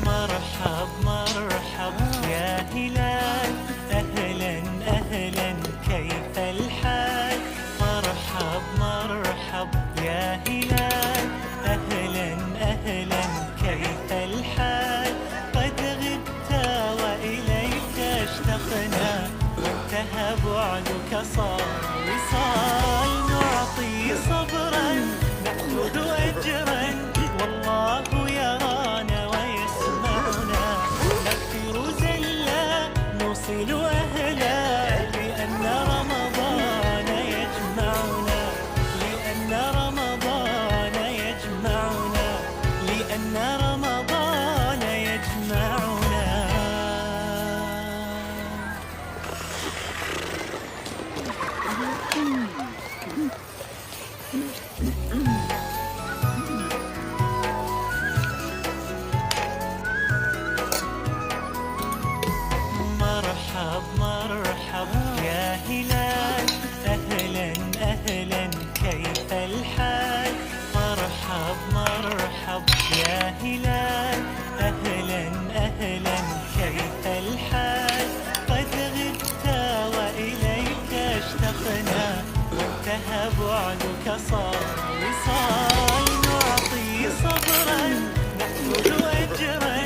مرحب مرحب يا هلال، أهلا أهلا كيف الحال؟ مرحب مرحب يا هلال، أهلا أهلا كيف الحال؟ قد غبت وإليك اشتقنا، وانتهى بعدك صار وصال. نعطي صبرا نأخذ أجرا، والله يرانا ويسمعنا. نغفر زلا نوصل أهلا، لأن رمضان يجمعنا، لأن رمضان يجمعنا، لأن رمضان يجمعنا. مرحب مرحب يا هلال، أهلا أهلا كيف الحال؟ مرحب مرحب يا هلال، أهلا أهلا كيف الحال؟ قد غبت وإليك اشتقنا، وانتهى بعدك صار وصال. نعطي صبرا نأخذ أجرا،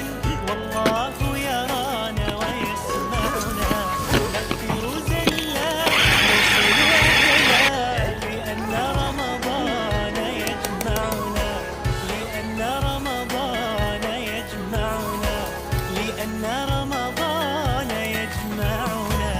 والله يرانا ويسمعنا. نغفر زلا نوصل أهلا، لأن رمضان يجمعنا، لأن رمضان يجمعنا، لأن رمضان يجمعنا.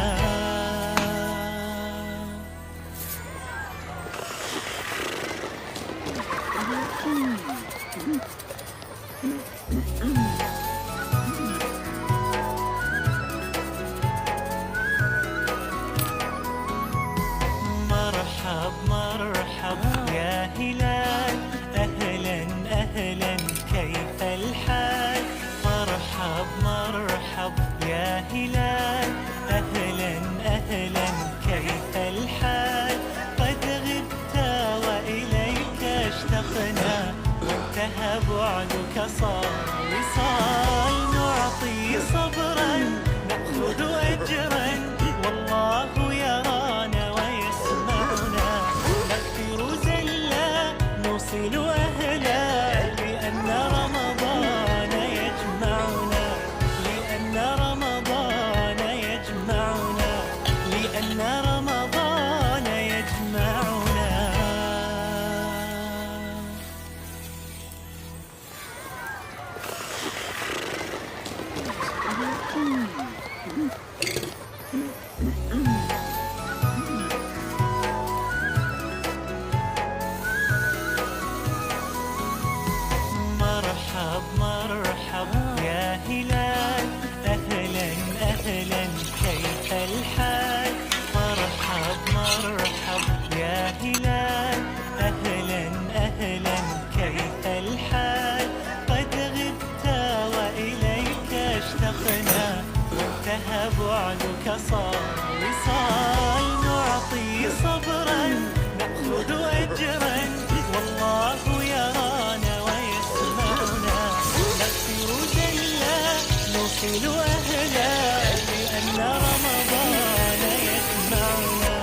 مرحب مرحب يا هلال، أهلا أهلا كيف الحال؟ مرحب مرحب يا هلال، أهلا أهلا كيف الحال؟ قد غبت وإليك اشتقنا، وانتهى بعدك صار وصال. نعطي صبرا نأخذ أجرا، والله يرانا ويسمعنا. نغفر زلا نوصل أهلا، لأن رمضان يجمعنا، لأن رمضان يجمعنا، لأن رمضان يجمعنا. مرحب مرحب يا هلال، أهلا أهلا كيف الحال؟ مرحب مرحب يا هلال، أهلا أهلا كيف الحال؟ قد غبت وإليك اشتقنا، وانتهى بعدك صار وصال. نعطي صبرا نأخذ أجرا، والله يرانا ويسمعنا. نغفر زلا نوصل أهلا، لأن رمضان يجمعنا،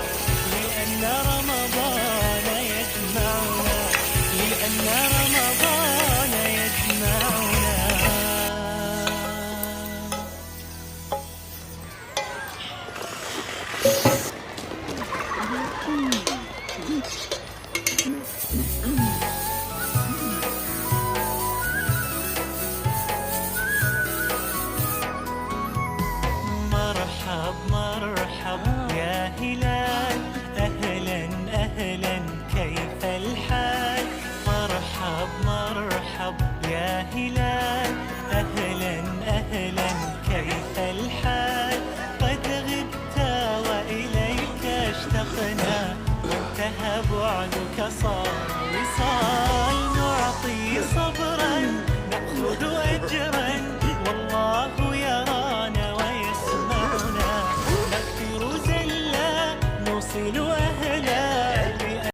لأن رمضان يجمعنا، لأن رمضان يجمعنا. مرحب أرسلوا أهلا